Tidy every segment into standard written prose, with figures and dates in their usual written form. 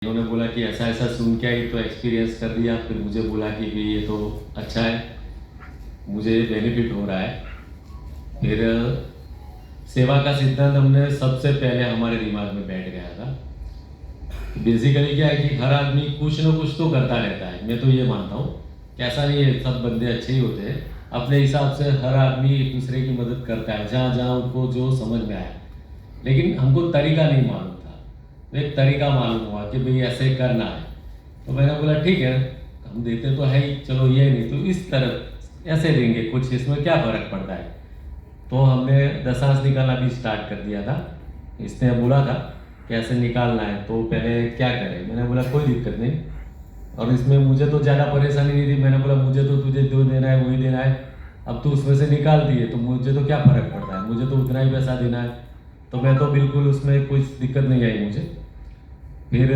उन्होंने बोला कि ऐसा ऐसा सुन के आई तो एक्सपीरियंस कर दिया, फिर मुझे बोला कि भाई ये तो अच्छा है, मुझे बेनिफिट हो रहा है। फिर सेवा का सिद्धांत हमने सबसे पहले हमारे दिमाग में बैठ गया था। बेसिकली क्या है कि हर आदमी कुछ ना कुछ तो करता रहता है, मैं तो ये मानता हूँ कि ऐसा नहीं है सब बंदे अच्छे ही होते हैं। अपने हिसाब से हर आदमी एक दूसरे की मदद करता है जहाँ जहाँ उनको जो समझ में आया, लेकिन हमको तरीका नहीं मालूम था। तो एक तरीका मालूम हुआ कि भाई ऐसे करना है, तो मैंने बोला ठीक है, हम देते तो है ही, चलो ये नहीं तो इस तरफ ऐसे देंगे, कुछ इसमें क्या फ़र्क पड़ता है। तो हमने दशांश निकालना भी स्टार्ट कर दिया था। इसने बोला था कि ऐसे निकालना है, तो पहले क्या करें, मैंने बोला कोई दिक्कत नहीं। और इसमें मुझे तो ज़्यादा परेशानी नहीं थी, मैंने बोला मुझे तो तुझे जो देना है वही देना है, अब तू उसमें से निकाल दिए तो मुझे तो क्या फ़र्क पड़ता है, मुझे तो उतना ही पैसा देना है। तो मैं तो बिल्कुल उसमें कोई दिक्कत नहीं आई मुझे। फिर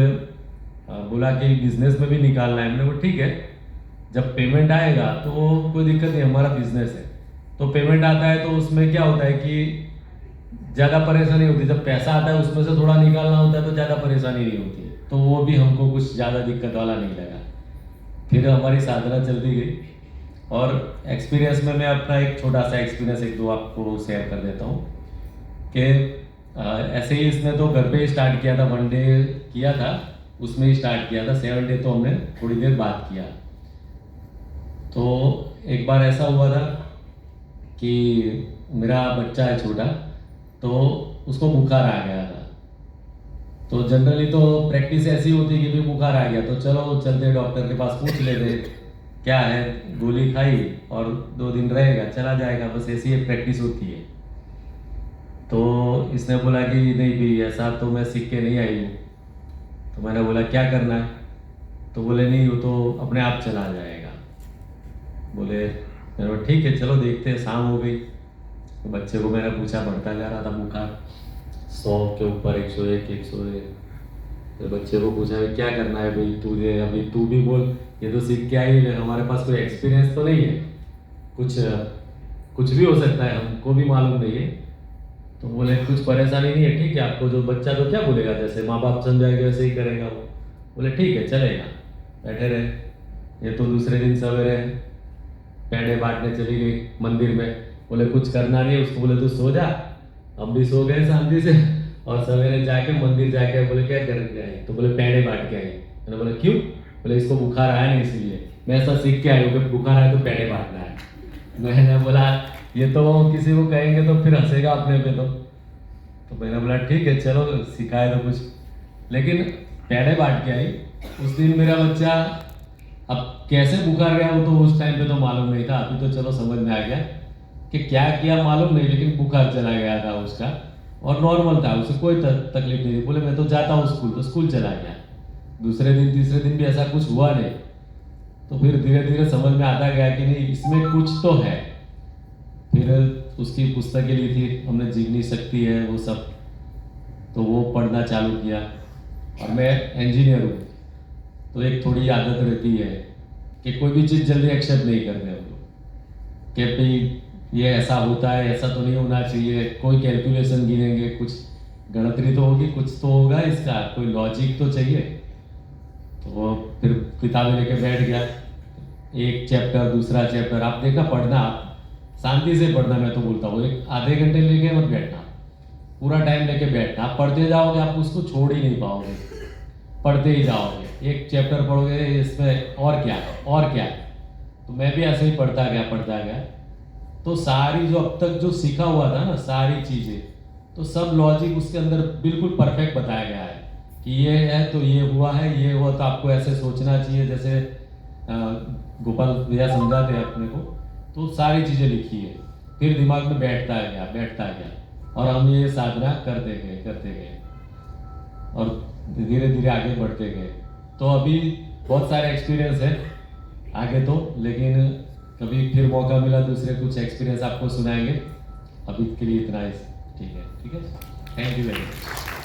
बोला कि बिजनेस में भी निकालना है, मैंने बोला ठीक है, जब पेमेंट आएगा तो कोई दिक्कत नहीं, हमारा बिजनेस है। तो पेमेंट आता है तो उसमें क्या होता है कि ज़्यादा परेशानी होती है, जब पैसा आता है उसमें से थोड़ा निकालना होता है तो ज़्यादा परेशानी नहीं होती है, तो वो भी हमको कुछ ज़्यादा दिक्कत वाला नहीं लगा। फिर हमारी साधना चलती गई। और एक्सपीरियंस में मैं अपना एक छोटा सा एक्सपीरियंस एक दो आपको शेयर कर देता हूँ कि ऐसे ही इसने तो घर पे ही स्टार्ट किया था, 1 डे किया था, उसमें ही स्टार्ट किया था, 7 डे तो हमने थोड़ी देर बाद किया। तो एक बार ऐसा हुआ था कि मेरा बच्चा है छोटा, तो उसको बुखार आ गया था। तो जनरली तो प्रैक्टिस ऐसी होती है कि भाई बुखार आ गया तो चलो चलते डॉक्टर के पास, पूछ लेते क्या है, गोली खाई और 2 दिन रहेगा चला जाएगा, बस ऐसी एक प्रैक्टिस होती है। तो इसने बोला कि नहीं भाई ऐसा तो मैं सीख के नहीं आई हूँ। तो मैंने बोला क्या करना है, तो बोले नहीं वो तो अपने आप चला जाएगा। बोले, मैंने बोला ठीक है चलो देखते हैं, शाम हो गई। तो बच्चे को मैंने पूछा, बढ़ता जा रहा था बुखार 100 के ऊपर, 101, 101। तो बच्चे को पूछा भाई क्या करना है भाई, तुझे अभी तू भी बोल, ये तो सीख के आई है, हमारे पास कोई एक्सपीरियंस तो नहीं है, कुछ कुछ भी हो सकता है, हमको भी मालूम नहीं है। तो बोले कुछ परेशानी नहीं है, ठीक है, आपको जो बच्चा तो क्या बोलेगा, जैसे माँ बाप समझाएंगे वैसे ही करेगा वो। बोले ठीक है चलेगा, बैठे रहे। ये तो दूसरे दिन सवेरे पेड़े बांटने चली गई मंदिर में। बोले कुछ करना नहीं है उसको, बोले तू सो जा। हम भी सो गए शांति से, और सवेरे जाके मंदिर जाके बोले क्या करके आई, तो बोले पेड़े बांट के आई। मैंने बोला क्यों, बोले इसको बुखार आया नहीं इसलिए, मैं ऐसा सीख के आई हूँ कि बुखार आया तो पेड़े बांटना है। मैंने बोला ये तो किसी को कहेंगे तो फिर हंसेगा अपने पे। तो मैंने बोला ठीक है चलो सिखाए तो कुछ, लेकिन पेड़े बांट के आई। उस दिन मेरा बच्चा, अब कैसे बुखार गया वो तो उस टाइम पे तो मालूम नहीं था, अभी तो चलो समझ में आ गया कि क्या किया मालूम नहीं, लेकिन बुखार चला गया था उसका और नॉर्मल था, उसे कोई तकलीफ नहीं थी। बोले मैं तो जाता हूँ स्कूल, तो स्कूल चला गया। दूसरे दिन तीसरे दिन भी ऐसा कुछ हुआ नहीं। तो फिर धीरे धीरे समझ में आता गया कि नहीं इसमें कुछ तो है। फिर उसकी पुस्तकें ली थी हमने, जीवनी शक्ति है वो सब, तो वो पढ़ना चालू किया। और मैं इंजीनियर हूँ, तो एक थोड़ी आदत रहती है कि कोई भी चीज़ जल्दी एक्सेप्ट नहीं करते हम लोग कि भाई ये ऐसा होता है, ऐसा तो नहीं होना चाहिए, कोई कैलकुलेशन गिनेंगे, कुछ गणतरी तो होगी, कुछ तो होगा इसका, कोई लॉजिक तो चाहिए। तो फिर किताबें लेके बैठ गया, एक चैप्टर दूसरा चैप्टर, आप देखना पढ़ना, आप शांति से पढ़ना, मैं तो बोलता हूँ एक आधे घंटे लेके मत बैठना, पूरा टाइम लेके बैठना। आप पढ़ते जाओगे आप उसको छोड़ ही नहीं पाओगे, पढ़ते ही जाओगे, एक चैप्टर पढ़ोगे इसमें और क्या है और क्या है। तो मैं भी ऐसे ही पढ़ता गया। तो सारी जो अब तक जो सीखा हुआ था ना सारी चीज़ें, तो सब लॉजिक उसके अंदर बिल्कुल परफेक्ट बताया गया है कि ये है तो ये हुआ है, ये हुआ तो आपको ऐसे सोचना चाहिए, जैसे गोपाल भैया समझाते हैं अपने को। तो सारी चीज़ें लिखी है, फिर दिमाग में बैठता गया और हम ये साधना करते गए और धीरे धीरे आगे बढ़ते गए। तो अभी बहुत सारे एक्सपीरियंस है आगे तो, लेकिन कभी फिर मौका मिला दूसरे कुछ एक्सपीरियंस आपको सुनाएंगे। अभी के लिए इतना ही, ठीक है, थैंक यू वेरी मच।